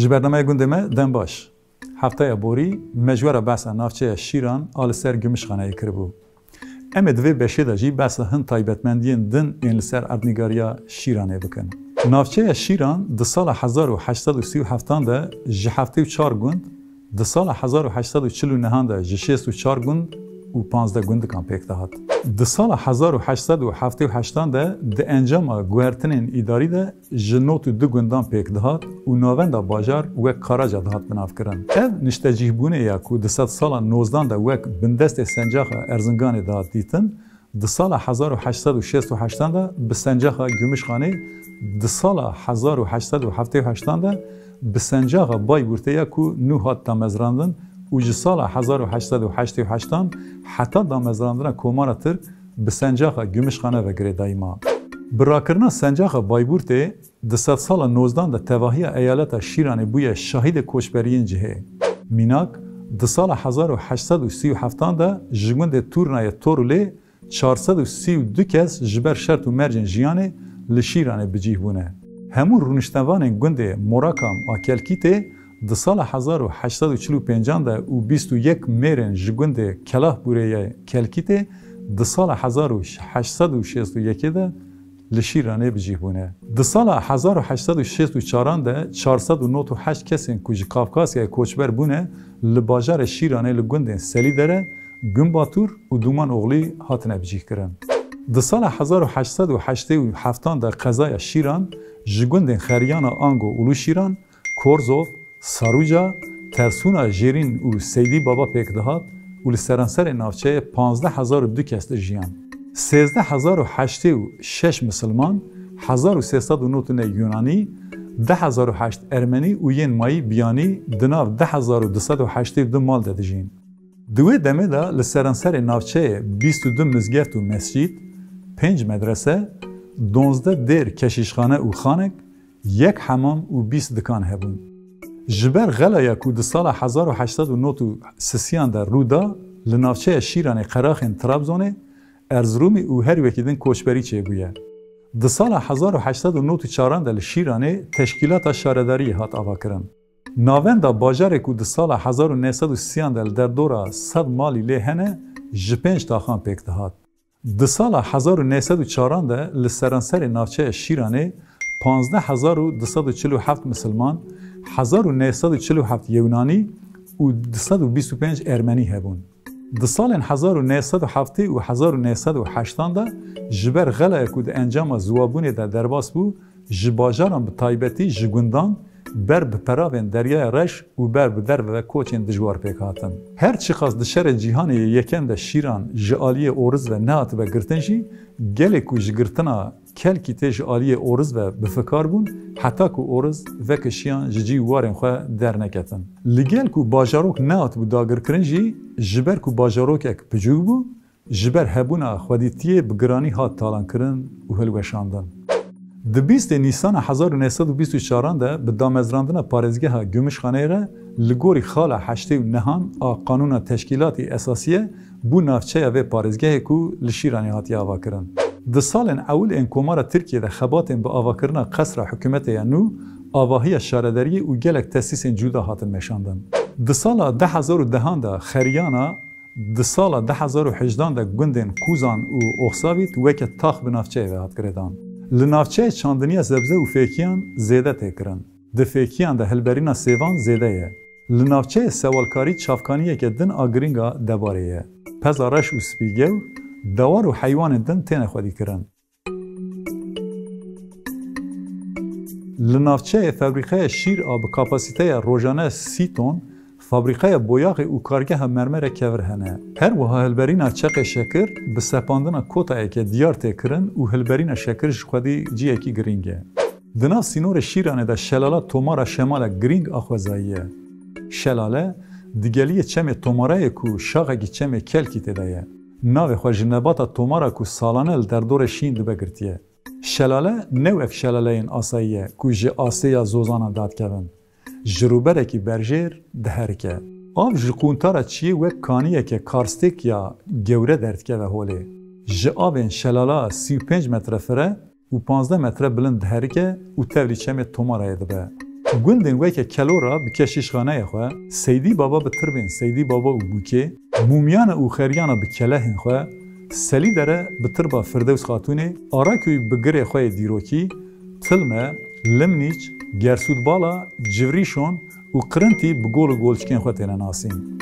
Ji bername gundê me dem baş. Heftaya borî mecwera behsa navçeya Şîran a li ser Gümüşxaneyê kiribû. Em ê divê beşê de jî behsa hin taybetmendiyên din ên li ser erdnîgariya Şîranê bikin. Navçeya Şîran di sala 1837 de ji 74 gund, di sala 1849 de ji 64 gund û 15 gundikan pêk dihat. Di sala 1878 de di encama guhertinên îdarî de ji 92 gundan pêk dihat û navenda bajar wek Karaca dihat binavkirin. Ev niştecîhbûnê ya ku di sed sala 19 de wek bindestê sencaxa Erzinganê dihat dîtin, di sala 1868 de bi sencaxa Gümüşxanê, di sala 1878 de bi sencaxa Bayburtê ya ku nû hat damezrandin û ji sala 1888 heta damezrandina Komara Tirk bi sencaxa Gümüşxane vegirê dayîma. Bi rakirina sencaxa Bayburtê di sed sala 19 de tevahiya eyaleta Şîranê bûye şahîdê koçberiyên cihê. Mînak di sala 1837 de ji gundê Turnayê Torûlê 432 kes ji ber şert û mercên jiyanê li Şîranê bicih bûne. Hemû rûniştevanên gundê Morakam a Kelkîtê di sala 1845 de û 21 mêrên ji gundê Kelahpûrê Kelkîtê di sala 1861 de li Şîranê bicih bûne. Di sala 1864 de 498 kesên ku ji Kafkasyayê koçber bûne li bajarê Şîranê li gundên Selîdere, Gumbatur û Dumanoğlî hatine bicih kirin. Di sala 1887 de qezaya Şîran ji gundên Xeryana Ango û Lûşîran, Korzov, Saruca, Tersûna Jêrîn û Seydî Baba pêk dihat û li seranserê navçeyê 15,002 kes dijiyan. 13,086 Misilman, 1309 Yunanî, 10,008 Ermenî û yên mayî biyanî di nav 10,282 mal de dijîn. Di wê demê de li seranserê navçeyê 22 mizgeft û mescîd, 5 medrese, 12 dêr keşîşxane û xanek, 1 hemam û 20 dikan hebûn. Ji ber xelaya ku di sala 1893 de rûda li navçeya Şîranê Qeraxên Trabzonê, Erzurumê û her wekî din koçberî çêbûye. Di sala 1894 de li Şîranê teşkîlata şaredariyê hat avakirin. Navenda bajarê ku di sala 1930 de li derdora 100 malî lê hene ji 5 taxan pêk dihat. Di sala 1940 de li seranserê navçeya Şîranê 15,247 Misilman, 1947 Yewnanî û 225 Ermenî hebûn. Di salên 1970 û 1980 de ji ber xelaya ku di encama ziwabûnê de derbas bû, ji bajaran bi taybetî ji gundan ber bi peravên Deryaya Reş û ber bi derve ve koçên dijwar pêk hatin. Her çiqas di şerê cîhanê yekem de Şîran ji aliyê Oruz ve nehatibe girtin jî, gelê ku ji girtina Kelkîtê ji aliyê Oruz ve bifikar bûn, heta ku Oruz vekişiyan ji cî warên xwe derneketin. Li gel ku bajarok nehatibû dagirkirin jî, ji ber ku bajarokek picûk bû, ji ber hebûna xwedîtiyê bi giranî hat talankirin û hilweşandin. Di 20 Nîsana 1924 de bi damezrandina parêzgeha Gümüşxaneyê re li gorî xala heştê û nehan a Qanûna Teşkîlatî Esasîye bû navçeya vê parêzgehê ku li Şîranê hatiye avakirin. Di salên ewil ên Komara Tirkiye de xebatên bi avakirina qesra hikûmetê ya nû, avahiya şaredariyê û gelek tesîsên cuda hatin meşandin. Di sala 2010 de Xeryana, di sala 2018 de gundên Kuzan û Oxsavît weke tax bi navçeyê ve hat girêdan. Li navçeyê çandiniya Zebze û Fêkiyan zêde tê kirin. Di Fêkiyan de hilberîna sêvan zêde ye. Li navçeyê sewalkarî çavkaniyeke din a giringa debarê ye. Peza reş û spîgew, dewar û heywanên din têne xwedîkirin. Li navçeyê fabrîkaya şîr a bi kapasîteya rojane 30 ton, fabrîkaya boyaxê û kargeha mermerê kevir hene. Her wiha hilberîna çeqê şekir bi sepandina kotayeke diyar tê kirin û hilberîna şekir ji xwedî ciyekî giring e. Di nav sînorê Şîranê de şelala Tomara şemalek giring a xwezayî ye. Şelale di geliyê çemê Tomarayê ku şaxekî çemê Kelkîtê de ye. Navê xwe ji nebata Tomara ku salane li derdorê Şîn dibe girtiye. Şelale newek şelaleyên asayî ye ku ji asêya zozanan dadkevin. Ji rûberekî berjêr diherike. Av ji quntara çiyê wek kaniyeke karstik ya gewre derdkeve holê. Ji avên şelala 35 metre fire û 15 metre bilind diherike û tevlî çemê Tomarayê dibe. گوندن وکی کلورا بکشیش خانه خو سیدی بابا بتربین سیدی بابا و بوکه مومیان او خریانا بکلهن خو سلی داره بتربا فردوس خاتونه آراکوی بگره خوی دیروکی تلمه لمنیچ گرسود بالا جوریشون و قرنتی بگول و گولچکین خو تینا ناسین.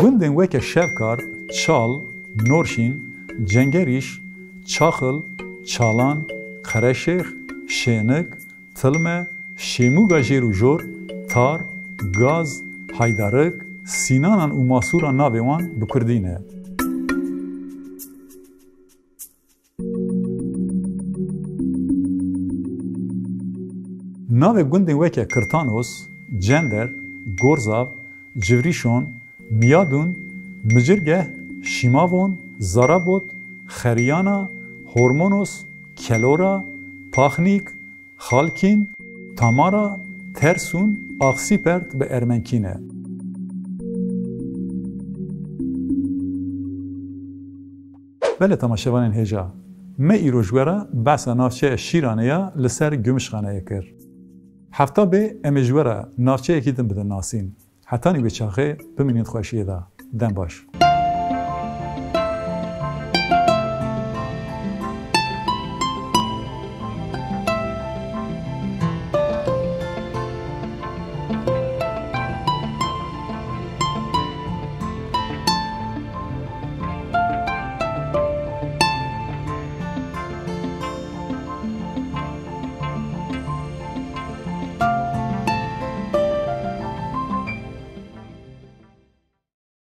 گوندن وکی شفکار چال نورشین جنگریش چاخل چالان خرشخ شینک تلمه شیموگا جیرو جور تار گاز هایدارک سینانان و ماسوران ناویوان بکردینه. ناو گوندن وکی کرتانوس جندر گورزاو جوریشون میادون مجرگه شیماوون زارابوت خریانا هورمونوس کلورا پاخنیک خالکین تامارا ترسون آخسیپرت به ارمنکینه. بله تماشاوان هجا ما ایروژوارا بحث نافچه شیرانه یا لسر گمشخانه کر. هفته به امجوارا نافچه یکی دن بدن ناسین. حتی نی به چاخه بمینید خوشیه دا. دن باش.